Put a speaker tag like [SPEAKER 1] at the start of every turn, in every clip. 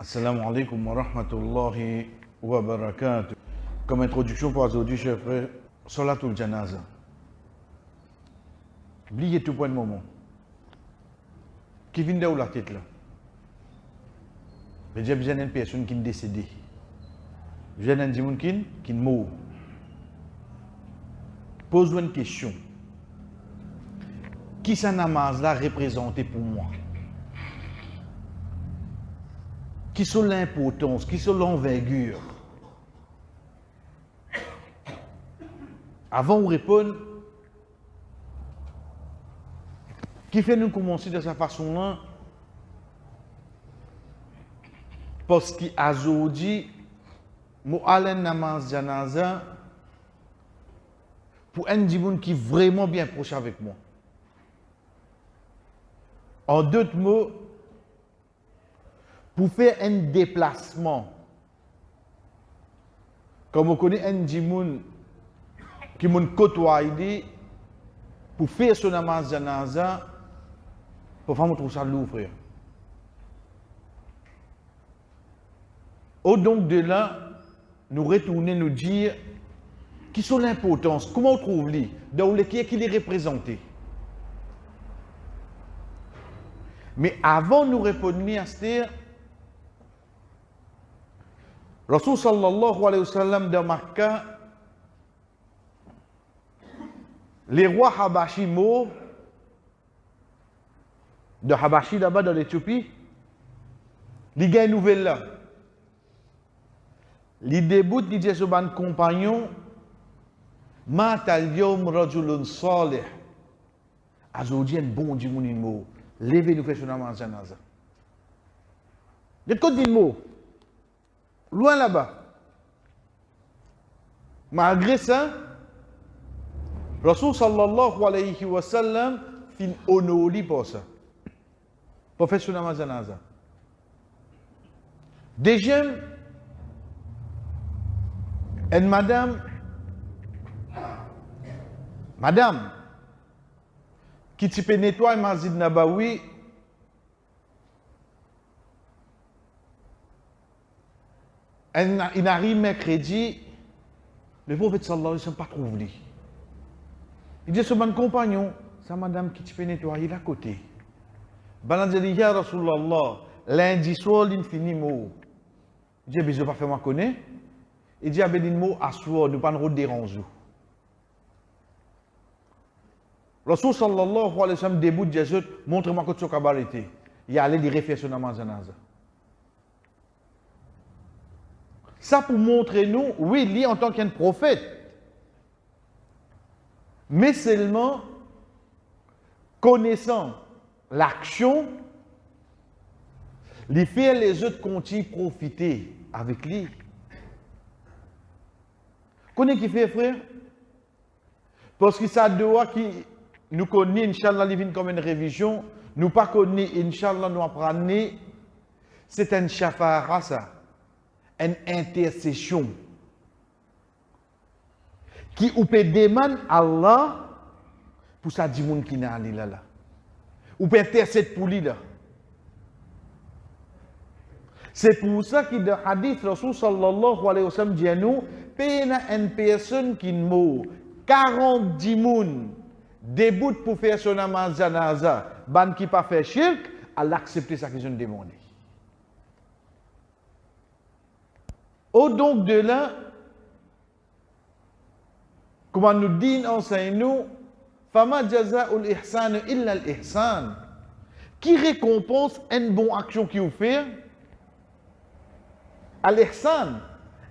[SPEAKER 1] Assalamu alaikum wa rahmatullahi wa barakatuh. Comme introduction pour aujourd'hui, chers frères, Salatul Janaza. Oubliez tout point de moment. Qui vient de où la tête là? J'ai besoin d'une personne qui est décédée. J'ai besoin d'une personne qui est morte. Pose-moi une question. Qui ça namaz là représenté pour moi? Qui sont l'importance, qui sont l'envergure? Avant de répondre, qui fait nous commencer de cette façon-là? Parce qu'aujourd'hui, moi, allons namaz janaza pour un djimoun qui est vraiment bien proche avec moi. En d'autres mots, pour faire un déplacement, comme on connaît un djimoun qui m'a côtoyé, pour faire son namaz janaza, pour faire trouver ça lourd, frère. Au donc de là, nous retourner nous dire qui sont l'importance, comment on trouve lui, dans lequel il est représenté. Mais avant de nous répondre à ce Rasul sallallahu alayhi wa sallam de Makkah, les rois Habashi morts, de Habashi là-bas dans l'Éthiopie, ils gagnent une nouvelle là. Ils débutent, ils disent à ses compagnons, Mata al-yawm rajulun salih. Aujourd'hui, un bon Dieu mort. Levez-nous faire son namaz janaza. De côté du mot, loin là-bas. Malgré ça, Rasul sallallahu alayhi wa sallam fin honori pour ça. Pour faire son namaz janaza. Deuxième, une madame, qui tu peux nettoyer Masjid Nabawi, il arrive mercredi, le prophète sallallahu alayhi wa sallam pas trouvé. Il dit à son compagnon, sa madame qui tu peux nettoyer là côté. Balan dit, ya Rasulallah, lundi soir, l'infini mot. Il dit, je ne vais pas faire moi connaître. Il dit, abedin mot, à soir, nous pas nous déranger. Rasul sallallahu alayhi wa sallam début de Jésus, montre-moi que tu as cabarité. Il a allé lui refaire son namaz janaza. Ça pour montrer nous, oui, lui en tant qu'un prophète, mais seulement connaissant l'action, lui faire les autres continuer à profiter avec lui. Connais qui fait, frère? Parce que ça doit qui nous connaît, Inch'Allah, il vient comme une révision, nous pas connaît, Inch'Allah, nous apprenons, c'est un shafara, ça, une intercession, qui ou peut demander à Allah pour ça dit moun qui n'a là. Ou peut intercéder pour lui là. C'est pour ça que dans le hadith, Rasul sallallahu alayhi wa sallam dit à nous, pena une personne qui meurt, 40 dimoun, début pour faire son namaz janaza, ban qui pas fait shirk, elle accepter ça qu'ils ont demandé. Au donc de là, comment nous dit enseigne-nous, fama jaza'ul ihsan illa al-ihsan. Qui récompense une bonne action qui vous fait? Al-ihsan.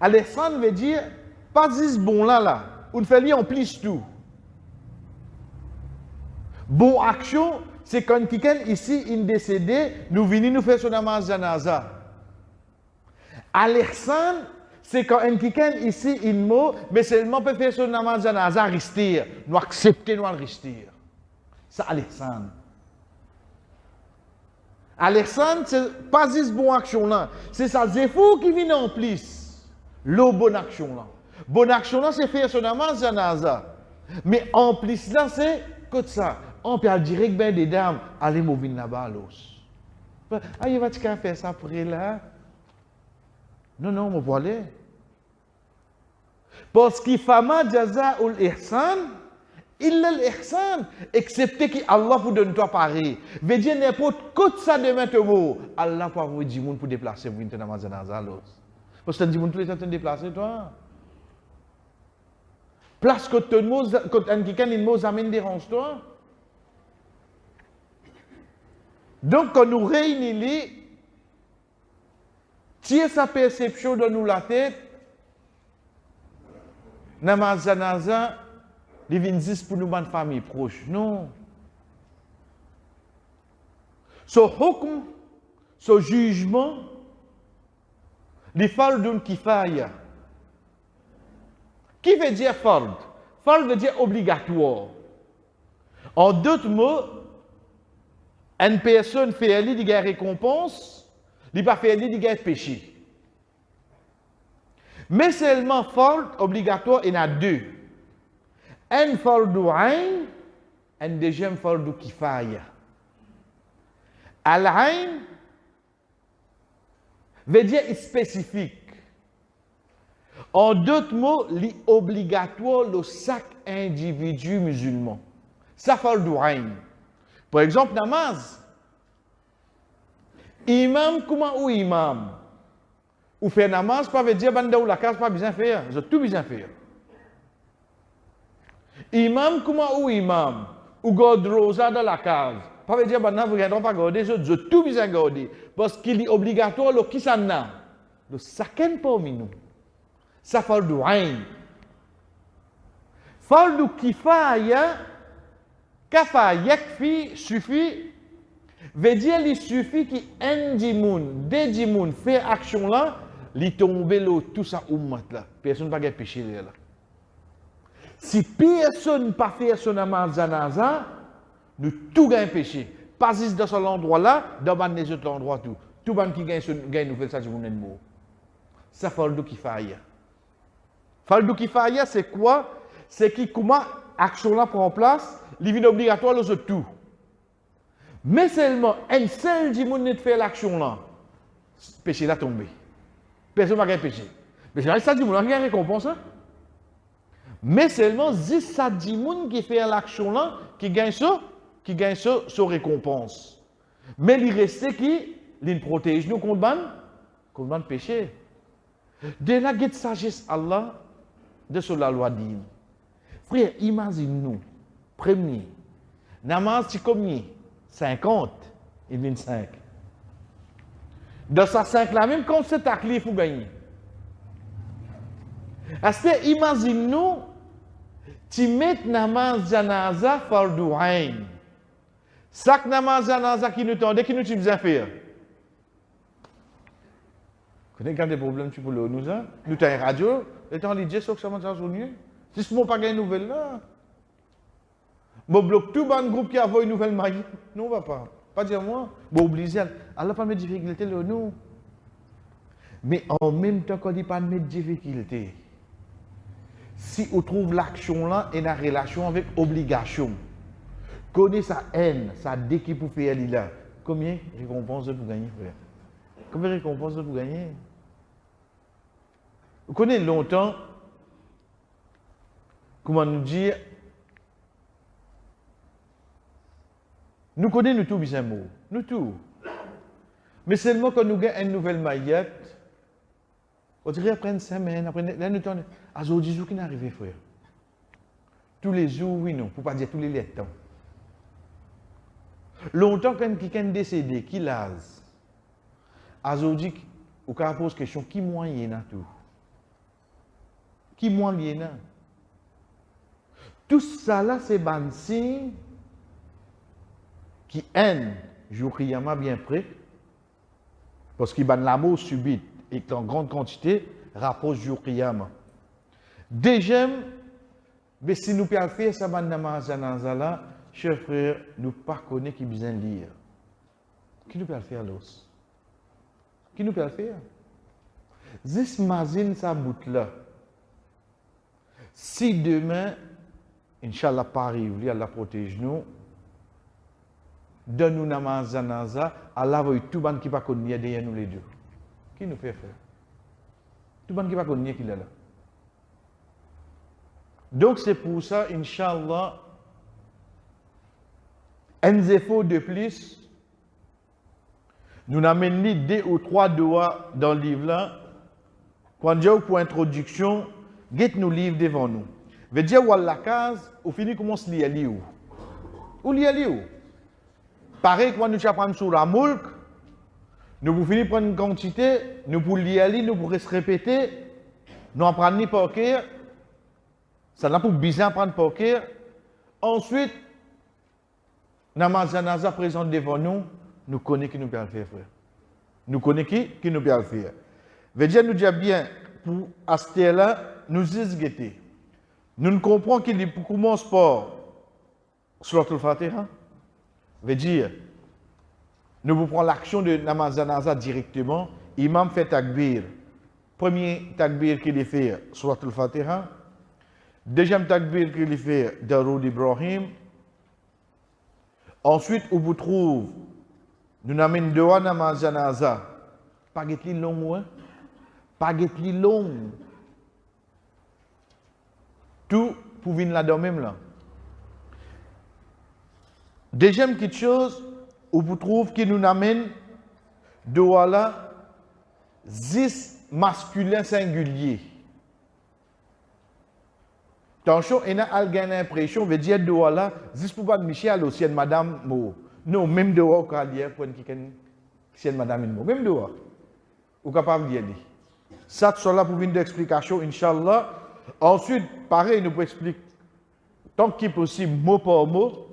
[SPEAKER 1] Al-ihsan veut dire, pas juste bon là. On fait lui en plus tout. Bon action, c'est quand quelqu'un ici est décédé, nous venons nous faire son namaz janaza. Al-ihsan, c'est quand quelqu'un ici est mort, mais seulement peut faire son namaz janaza rester. Nous accepter, nous rester. C'est al-ihsan. Al-ihsan, c'est pas juste bon action là. C'est ça, c'est fou qui vient en plus. Le bonne action là. Bonne action là, c'est faire son namaz janaza. Mais en plus là, c'est que ça. On peut dire que des dames, allez mourir là-bas, l'os. Ah, il va faire ça après là. Non, non, on va aller. Parce qu'il fama jaza'ul ihsan, illa l'ihsan, excepté que Allah vous donne toi pareil. Veut dire n'importe quoi ça demain te mot, Allah pour vous dire pour déplacer pour une namaz janaza l'os. Parce que tu dis tous les temps déplacer toi. Place que ton mot quand un quelqu'un une mot amène dérange toi. Donc quand nous réunissons, tirer sa perception dans nous la tête, namaz janaza les 26 pour nous une famille proche. Non. Ce hukm, ce jugement, les fardun kifaya. Qui veut dire fard? Fard veut dire obligatoire. En d'autres mots, une personne fait aller de récompense, il pas fait aller de péché. Mais seulement fard obligatoire, il y en a deux. Un fardu ayn, un deuxième fardu kifaya. Al-ayn veut dire spécifique. En d'autres mots, l'obligatoire de chaque individu musulman. Ça fardu ayn. Par exemple, namaz. Imam, comment ou imam? Ou faire namaz, pas veut dire banda ou la case, pas besoin faire. J'ai tout besoin faire. Imam, comment ou imam? Ou garde rosa dans la case. Pas veut dire maintenant vous ne pas garder, je tout besoin garder. Parce qu'il est obligatoire, le qui s'en a. Le chacun parmi nous. Ça fait du ayn. Fardu kifaya, kafa yakfi, suffit. Veut dire il suffit qu'un dimoun, deux dimoun fait action là, li tombe là, tout ça ummat là. Personne ne va pas péché là. Si personne ne pas fait son namaz janaza, nous tout gagne péché. Pas juste dans cet endroit-là, dans les autres endroits tout. Tout le monde qui gagne nous fait ça, je vous mot. Ça fardu kifaya. Fardu kifaya, c'est quoi? C'est qui comment action là prend place, il est obligatoire les autres tout. Mais seulement un seul dimoun ne fait l'action là, péché là tombé. Personne ne va gagner péché. Mais c'est ça dimoun, il y a une récompense. Hein? Mais seulement 10 ça dimoun qui fait l'action là, qui gagne ça récompense. Mais il reste qui, il protège nous contre le péché. De la guette sagesse Allah, de sur la loi divine. Frère, imagine-nous, premier, namaz c'est combien? 50 et 25. Dans sa 5 là, même quand c'est à il faut gagner. Est-ce que imagine-nous, tu mets namaz janaza fardu ayn. Sak namaz janaza qui nous tendait, qui nous tu besoin faire. Vous connaissez des problèmes tu pour le nous hein? Nous t'as une radio, et t'as un DJ sur que ça m'a journée. Si ce n'est pas une nouvelle là. Bon bloque tout le groupe qui a une nouvelle magie. Non, on va pas. Pas dire moi. Bon obligé. Allah pas mettre difficulté là nous. Mais en même temps qu'on dit pas mettre difficulté. Si on trouve l'action là et la relation avec obligation. Connaît sa haine, sa déqui pour faire là. Combien de récompenses vous gagner, frère? Combien de récompenses vous gagner? Vous connaissez longtemps, comment nous dire, nous connaissons tout bien mot, nous tout. Mais seulement quand nous gagnons une nouvelle maillette, on dirait après une semaine, après là nous tournons, à 10 jours qui n'arrivent, frère. Tous les jours, oui, non, pour pas dire tous les temps. Longtemps quand quelqu'un est décédé, qui l'ase, aujourd'hui, on pose la question, qui moyen dans tout? Qui moyen dans? Tout ça là, c'est un signe qui aime, jour Kiyama bien près, parce qu'il y a l'amour subite et en grande quantité, rapproche jour Kiyama. Deuxième, mais si nous pouvons faire ça, là, chers frères, nous ne connaissons pas qui besoin de lire. Qui nous peut le faire, l'os? Qui nous peut le faire? Juste imagine sa bout là. Si demain, Inch'Allah, pas arrive, Allah protège nous, donne-nous namaz janaza, Allah va tout le monde qui va connaître derrière nous les deux. Qui nous fait faire? Tout le monde qui va connaître qu'il est là. Donc c'est pour ça, Inch'Allah, un effort de plus, nous n'amènons 2 ou 3 doigts dans le livre là. Quand j'ai pour introduction, get nous livre devant nous. Veut dire ou la case, au fini commence à lire où? Où lire où? Pareil quand nous apprenons sur la Mulk, nous pour finir prendre une quantité, nous pour lire, nous pour se répéter, nous apprenons par cœur. Ça n'a pas besoin de prendre par cœur. Ensuite, Namazanaza présente devant nous, nous connaissons qui nous peut le faire, frère. Nous connaissons qui nous peut le faire. Veut dire, nous disons bien, pour acheter là, nous disons nous ne comprenons qu'il est pour commencer par Surat al-Fatiha. Veut dire, nous vous prenons l'action de Namazanaza directement. Imam fait takbir. Premier takbir qu'il fait, Surat al-Fatiha. Deuxième takbir qu'il fait, Daroud Ibrahim. Ensuite, où vous trouvez, nous amènons deux Namazanaza. Pas de long, hein? Pas de long. Tout pour venir là-dedans même là. Deuxième petite chose, où vous trouvez qui nous amène deux là, 10 masculins singuliers. Attention, il y a une impression, veut dire deux là, 10 pour pas de Michel aussi, madame Mo. Non, même deux au carrière pour qui madame Mo. Même deux. Ou capable d'y aller. Ça, tout là pour venir d'explication, Inch'Allah. Ensuite, pareil, nous pouvons expliquer, tant qu'il est possible, mot par mot.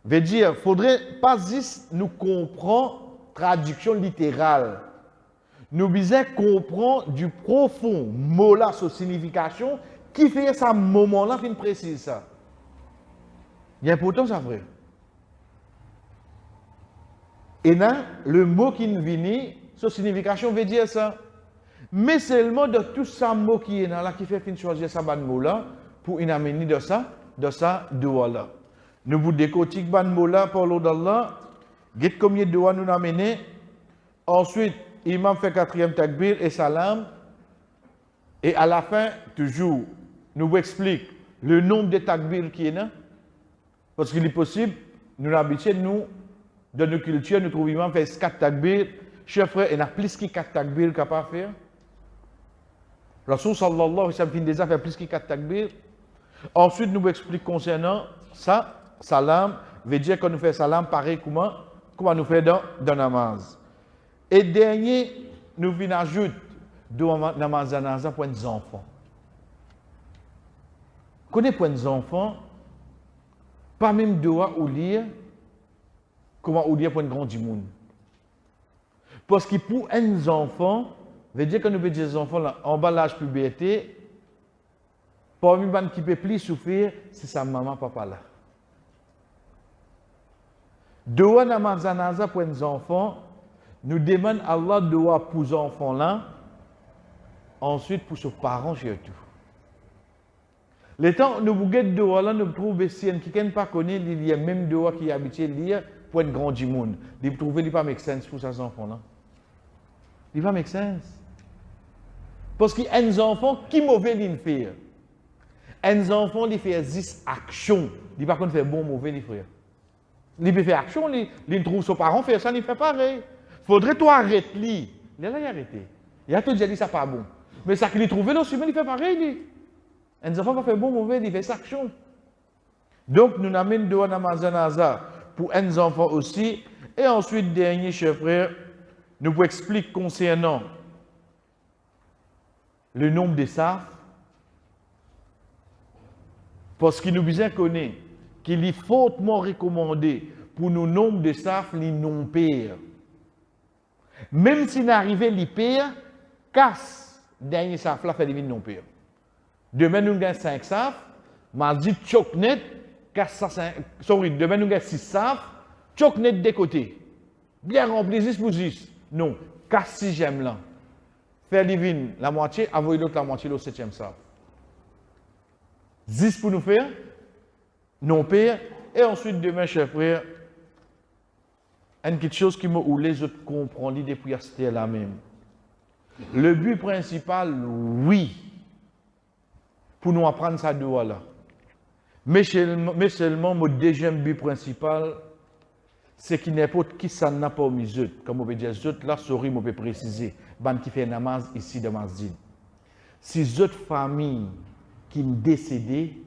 [SPEAKER 1] Veut dire, il ne faudrait pas juste nous comprendre traduction littérale. Nous devons comprendre du profond mot là, sa signification, qui fait ça moment-là, qui précise ça. Il y a important ça, frère. Et là, le mot qui nous vient, sa signification veut dire ça. Mais seulement de tout ça mot qui est là, qui fait choisir ça mot là, pour une amener de ça doigt là. Nous vous décortiquons ban mot là par l'eau d'Allah. Get combien de doigts nous amener. Ensuite, imam fait 4e takbir et salam. Et à la fin, toujours, nous vous expliquons le nombre de takbir qui est là. Parce qu'il est possible, nous l'habituons, nous, dans nos cultures, nous trouvons imam fait 4 takbir. Chers frères, il y a plus que 4 takbir capable de faire. Rasoul sallallahu alayhi wa sallam déjà fait plus que 4 takbir. Ensuite, nous vous expliquons concernant ça, salam, veut dire qu'on nous fait salam pareil comment nous fait dans namaz. Et dernier, nous venons ajouter dans namaz pour les enfants. Connaissez pour les enfants, pas même doigt ou lire, comment ou lire pour un grand du monde. Parce que pour un enfant, veut dire que nous veut dire des enfants là, en bas l'âge puberté, parmi les gens qui peuvent plus souffrir, c'est sa maman, papa là. Doa namazanaza pour les enfants, nous demandons à Allah doa pour les enfants là, ensuite pour ses parents surtout. Le temps nous vous guettons doa là, nous trouvons si quelqu'un ne pas connaît, il y a même doa qui est habitué à lire pour un grand du monde. Vous trouvez qu'il pas make sense pour ces enfants là. Il va make sense. Parce qu'il y a des enfants qui mauvais ils faire. Un enfant il fait 10 actions, il pas faire bon mauvais il frère. Il peut faire action, il trouve son parent faire ça, il fait pareil. Faudrait toi arrêter lui. Il a arrêté. Il a tout dit ça pas bon. Mais ça qu'il trouve là aussi il fait pareil. Un enfant va faire bon mauvais, il fait cette action. Donc nous n'amènons de namazanaza pour un enfant aussi et ensuite dernier chers frères, nous vous expliquons concernant le nombre de safs, parce qu'il nous besoin connaître qu'il est fortement recommandé pour nous nombre de safs, les non pères. Même si n'arrivait les pères, casse dernier saf là fait des non pères. Demain nous avons 5 safs, mardi choc net, casse ça 5. Sorry, demain nous avons 6 safs, choc net des côtés. Bien rempli 10 pour 10. Non, casse 6 j'aime là. Faire divine la moitié, envoyer l'autre la moitié, le 7e saf. 10 pour nous faire, non père, et ensuite demain, chers frères, une petite chose qui me ou les autres comprennent depuis c'était la même. Le but principal, oui, pour nous apprendre ça de là. Mais seulement, mon deuxième but principal, c'est qu'il n'importe qui ça n'a pas mis eux. Comme on peut dire, eux, là, sorry, on peut préciser, ban qui fait namaz ici dans Masjid. Si autres familles qui me décédé,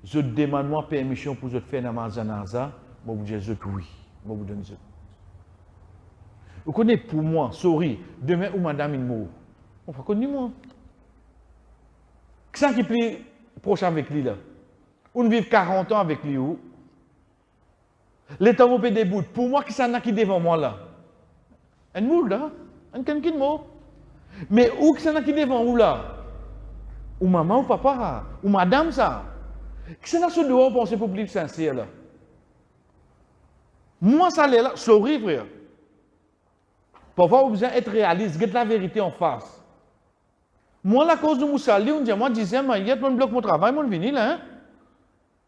[SPEAKER 1] je demande moi permission pour je faire namaz janaza, moi vous dire oui, moi vous donne eux. Vous connaissez pour moi, sorry, demain ou madame il meurt. On va connaître moi. Qui est plus proche avec lui là? On vit 40 ans avec lui où? L'État vous paie des bouts. Pour moi, qui s'en a qui devant moi là? Un moule là? Un quelqu'un de mot? Mais où qui s'en a qui devant où là? Ou maman ou papa? Ou madame ça? Qui s'en a ce dehors penser pour plus sincère là? Moi ça l'est là, sorry frère. Parfois, vous besoin d'être réaliste, get la vérité en face. Moi, la cause de Moussali, on dit, moi, disais, il y a un bloc mon travail, mon vini là, hein?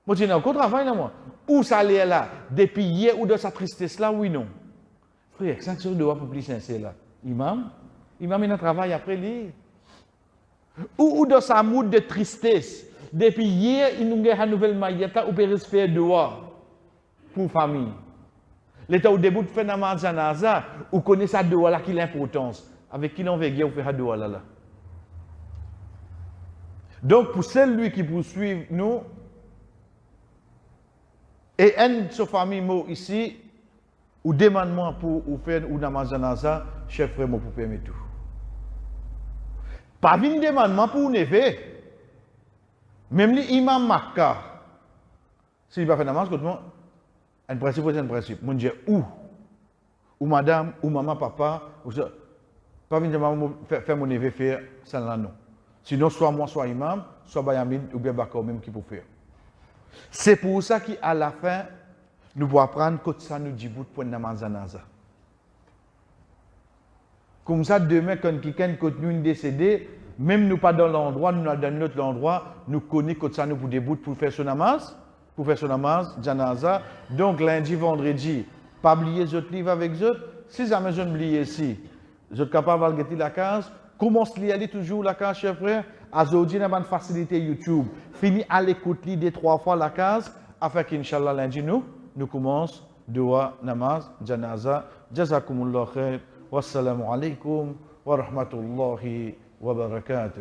[SPEAKER 1] Moi, je n'ai encore travail là, moi. Où ça allait là? Depuis hier ou de sa tristesse là, oui, non. Frère, c'est ça doit être plus sincère là. Imam, il a travail après lui. Ou de sa mood de tristesse. Depuis hier, il nous a une nouvelle maillette ou peut respecter dehors pour famille. L'État au début de faire namaz janaza, ou connaît ça dehors là qui l'importance. Avec qui l'on veut guérir, on fait dehors là. Donc, pour celui qui poursuit nous, et un de sa famille ici, ou demande-moi pour faire ou namaz janaza, chef frère, pour permettre tout. Pas une demande pour neveu. Même l'imam Makka, s'il va faire namaz, un principe, c'est un principe. Mon Dieu, ou madame, ou maman, papa, ou ça. Pas venir faire mon neveu faire ça là, non. Sinon, soit moi, soit imam, soit Bayamin, ou bien Bakar même qui peut faire. C'est pour ça qu'à la fin, nous pouvons apprendre que ça nous dit pour namaz janaza. Comme ça, demain, quand quelqu'un nous décédé, même nous pas dans l'endroit, nous dans notre endroit, nous connaissons que ça nous pour des bouts pour faire son namaz. Pour faire son namaz, janaza. Donc lundi, vendredi, pas oublier les autres livres avec eux. Si jamais je oublié ici, je suis capable de la case. Commence à aller toujours la case, chers frères. Aujourd'hui, on a une facilité YouTube. Fini à l'écoute des 3 fois la case, afin qu'Inch'Allah lundi, nous commençons dua, namaz, janaza. Jazakumullah khair. Wassalamu alaikum wa rahmatullahi wa barakatuh.